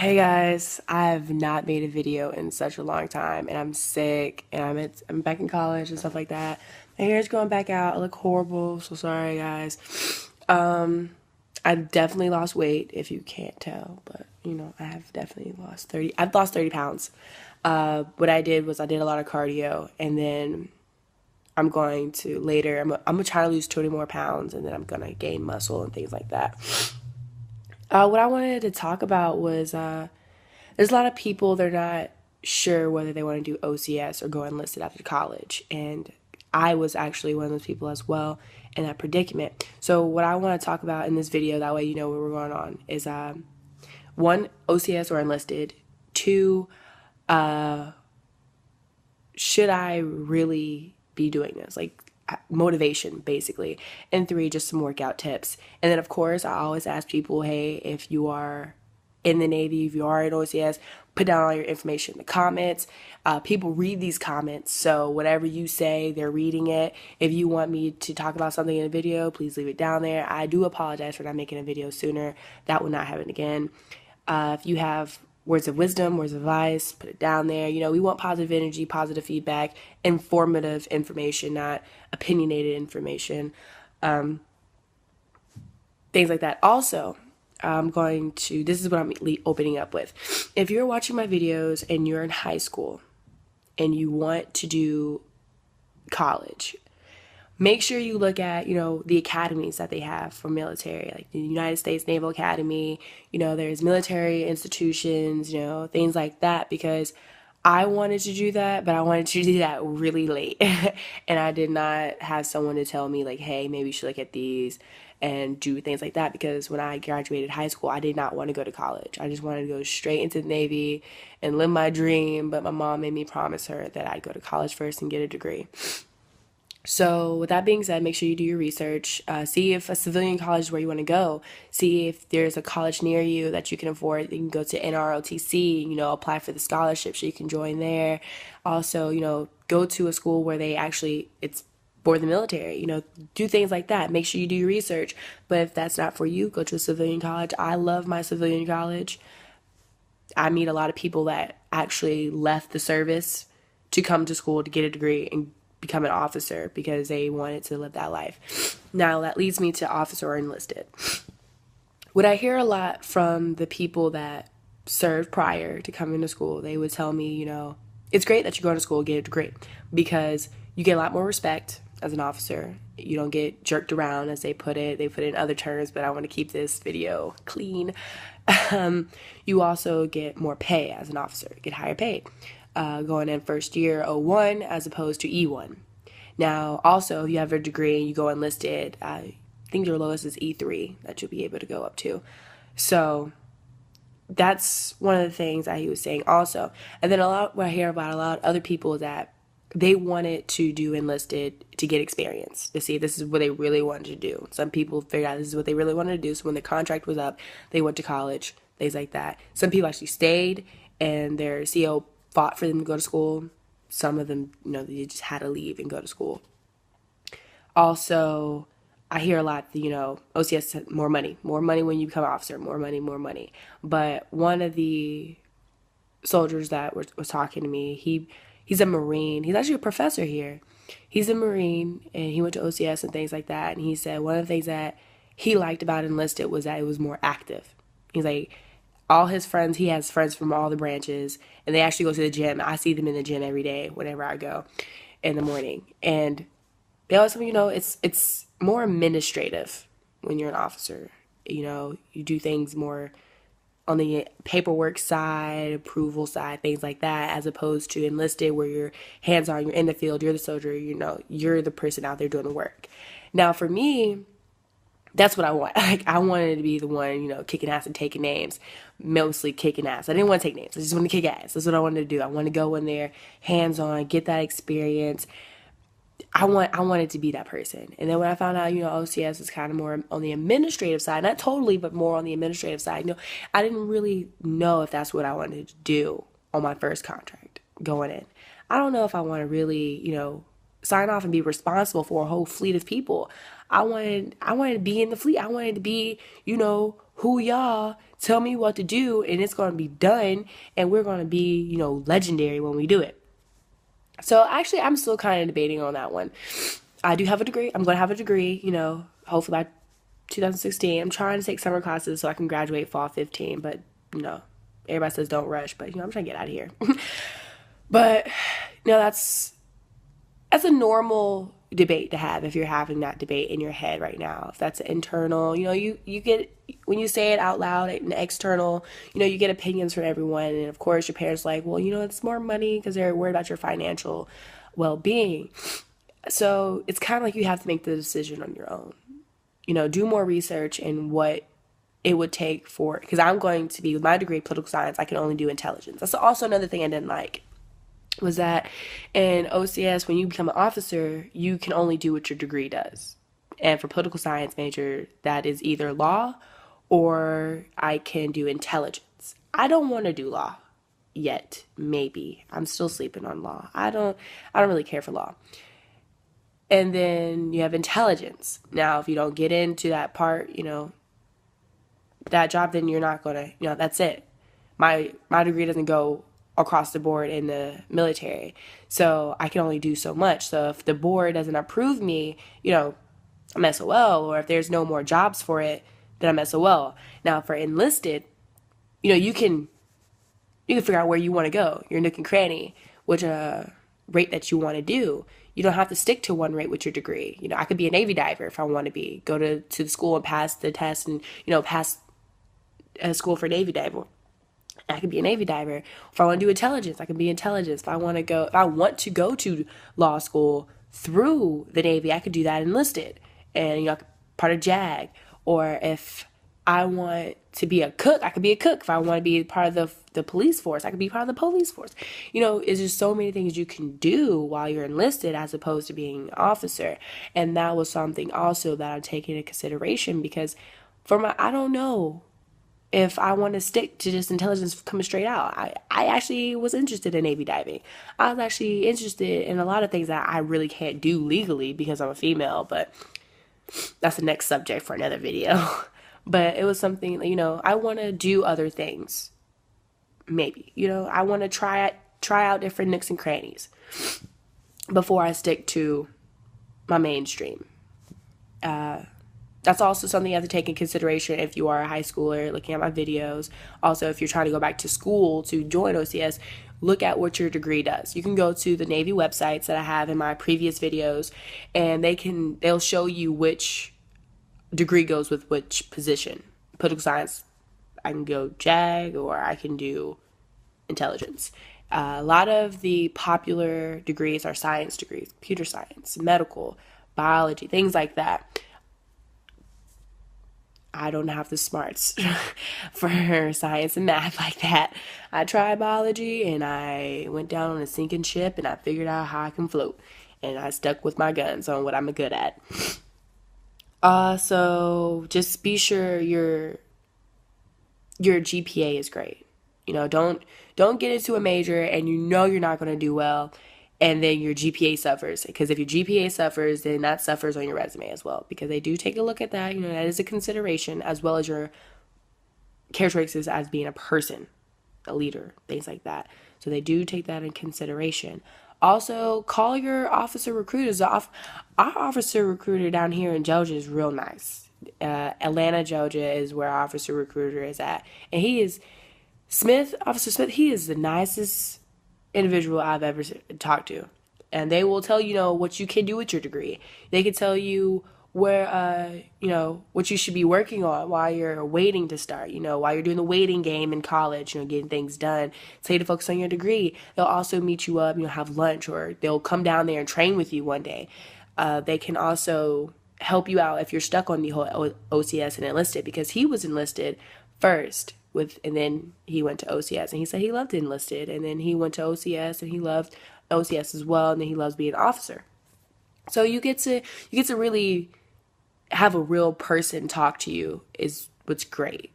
Hey guys, I have not made a video in such a long time and I'm sick and I'm back in college and stuff like that. My hair's growing back out. I look horrible, so sorry guys. Um I definitely lost weight if you can't tell, but I have definitely lost 30. I've lost 30 pounds. What I did was I did a lot of cardio and then I'm going to later I'm gonna try to lose 20 more pounds and then I'm gonna gain muscle and things like that. What I wanted to talk about was there's a lot of people, they're not sure whether they want to do OCS or go enlisted after college. And I was actually one of those people as well in that predicament. So what I want to talk about in this video, that way you know where we're going on, is one, OCS or enlisted. Two, should I really be doing this? Like motivation, basically. And three, just some workout tips. And then, of course, I always ask people, hey, if you are in the Navy, if you are in OCS, put down all your information in the comments. People read these comments, so whatever you say, they're reading it. If you want me to talk about something in a video, please leave it down there. I do apologize for not making a video sooner. That will not happen again. If you have words of wisdom, words of advice, put it down there. We want positive energy, positive feedback, informative information, not opinionated information, things like that. Also, this is what I'm opening up with. If you're watching my videos and you're in high school and you want to do college, make sure you look at, the academies that they have for military, like the United States Naval Academy. There's military institutions, things like that, because I wanted to do that, but I wanted to do that really late. And I did not have someone to tell me, like, hey, maybe you should look at these and do things like that, because when I graduated high school, I did not want to go to college. I just wanted to go straight into the Navy and live my dream, but my mom made me promise her that I'd go to college first and get a degree. So with that being said, make sure you do your research. See if a civilian college is where you want to go. See if there's a college near you that you can afford. You can go to NROTC, apply for the scholarship so you can join there. Also, go to a school where it's for the military, do things like that. Make sure you do your research. But if that's not for you, go to a civilian college. I love my civilian college. I meet a lot of people that actually left the service to come to school to get a degree and become an officer because they wanted to live that life. Now that leads me to officer or enlisted. What I hear a lot from the people that served prior to coming to school, they would tell me, it's great that you're going to school, get a degree, because you get a lot more respect as an officer. You don't get jerked around, as they put it. They put it in other terms, but I want to keep this video clean. You also get more pay as an officer, get higher pay. Going in first year O1 as opposed to E1. Now, also, if you have a degree and you go enlisted, I think your lowest is E3 that you'll be able to go up to. So that's one of the things that he was saying also. And then what I hear about a lot of other people is that they wanted to do enlisted to get experience, to see if this is what they really wanted to do. Some people figured out this is what they really wanted to do, so when the contract was up, they went to college, things like that. Some people actually stayed, and their CO fought for them to go to school. Some of them, they just had to leave and go to school. Also, I hear a lot, OCS, more money when you become an officer, more money. But one of the soldiers that was talking to me, he's a Marine. He's actually a professor here. He's a Marine, and he went to OCS and things like that. And he said one of the things that he liked about enlisted was that it was more active. He's like, all his friends, he has friends from all the branches, and they actually go to the gym. I see them in the gym every day whenever I go in the morning. And they always tell me, it's more administrative when you're an officer. You do things more on the paperwork side, approval side, things like that, as opposed to enlisted where you're hands-on, you're in the field, you're the soldier, you're the person out there doing the work. Now, for me, that's what I want. Like, I wanted to be the one, kicking ass and taking names, mostly kicking ass. I didn't want to take names. I just wanted to kick ass. That's what I wanted to do. I wanted to go in there, hands-on, get that experience. I wanted to be that person. And then when I found out, OCS is kind of more on the administrative side, not totally, but more on the administrative side. I didn't really know if that's what I wanted to do on my first contract going in. I don't know if I want to really, sign off and be responsible for a whole fleet of people. I wanted to be in the fleet. I wanted to be, who y'all tell me what to do, and it's going to be done, and we're going to be, legendary when we do it. So actually, I'm still kind of debating on that one. I do have a degree. I'm going to have a degree, hopefully by 2016. I'm trying to take summer classes so I can graduate fall 15, but, everybody says don't rush, but, I'm trying to get out of here. But, that's a normal debate to have if you're having that debate in your head right now. If that's internal, you get, when you say it out loud and external, you get opinions from everyone. And of course your parents like, well, it's more money because they're worried about your financial well-being. So it's kind of like you have to make the decision on your own. Do more research in what it would take for, because I'm going to be, with my degree in political science, I can only do intelligence. That's also another thing I didn't like, was that in OCS, when you become an officer, you can only do what your degree does. And for political science major, that is either law or I can do intelligence. I don't want to do law yet, maybe. I'm still sleeping on law. I don't really care for law. And then you have intelligence. Now, if you don't get into that part, that job, then you're not going to, that's it. My degree doesn't go across the board in the military. So I can only do so much. So if the board doesn't approve me, I'm SOL, or if there's no more jobs for it, then I'm SOL. Now for enlisted, you can figure out where you want to go, your nook and cranny, which rate that you want to do. You don't have to stick to one rate with your degree. I could be a Navy diver if I want to be, go to the school and pass the test and, pass a school for Navy diver. I could be a Navy diver. If I want to do intelligence, I can be intelligence. If I want to go to law school through the Navy, I could do that enlisted. And, part of JAG. Or if I want to be a cook, I could be a cook. If I want to be part of the police force, I could be part of the police force. It's just so many things you can do while you're enlisted as opposed to being an officer. And that was something also that I'm taking into consideration, because I don't know if I want to stick to just intelligence coming straight out. I actually was interested in Navy diving. I was actually interested in a lot of things that I really can't do legally because I'm a female, but that's the next subject for another video. But it was something, I want to do other things. Maybe, I want to try out different nooks and crannies before I stick to my mainstream. That's also something you have to take in consideration if you are a high schooler looking at my videos. Also, if you're trying to go back to school to join OCS, look at what your degree does. You can go to the Navy websites that I have in my previous videos, and they'll show you which degree goes with which position. Political science, I can go JAG, or I can do intelligence. A lot of the popular degrees are science degrees, computer science, medical, biology, things like that. I don't have the smarts for science and math like that. I tried biology and I went down on a sinking ship and I figured out how I can float. And I stuck with my guns on what I'm good at. So just be sure your GPA is great. Don't get into a major and you're not going to do well, and then your GPA suffers. Because if your GPA suffers, then that suffers on your resume as well. Because they do take a look at that. That is a consideration, as well as your characteristics as being a person, a leader, things like that. So they do take that in consideration. Also, call your officer recruiters. Our officer recruiter down here in Georgia is real nice. Atlanta, Georgia is where our officer recruiter is at. And Officer Smith, he is the nicest individual I've ever talked to. And they will tell you, what you can do with your degree. They can tell you where, what you should be working on while you're waiting to start, while you're doing the waiting game in college, getting things done. Tell you to focus on your degree. They'll also meet you up, have lunch, or they'll come down there and train with you one day. They can also help you out if you're stuck on the whole OCS and enlisted, because he was enlisted first and then he went to OCS, and he said he loved enlisted, and then he went to OCS and he loved OCS as well, and then he loves being an officer. So you get to really have a real person talk to you is what's great.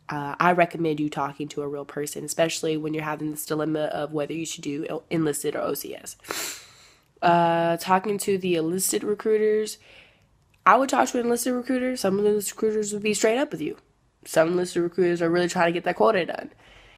I recommend you talking to a real person, especially when you're having this dilemma of whether you should do enlisted or OCS. Talking to the enlisted recruiters, I would talk to an enlisted recruiter. Some of those recruiters would be straight up with you. Some enlisted recruiters are really trying to get that quota done.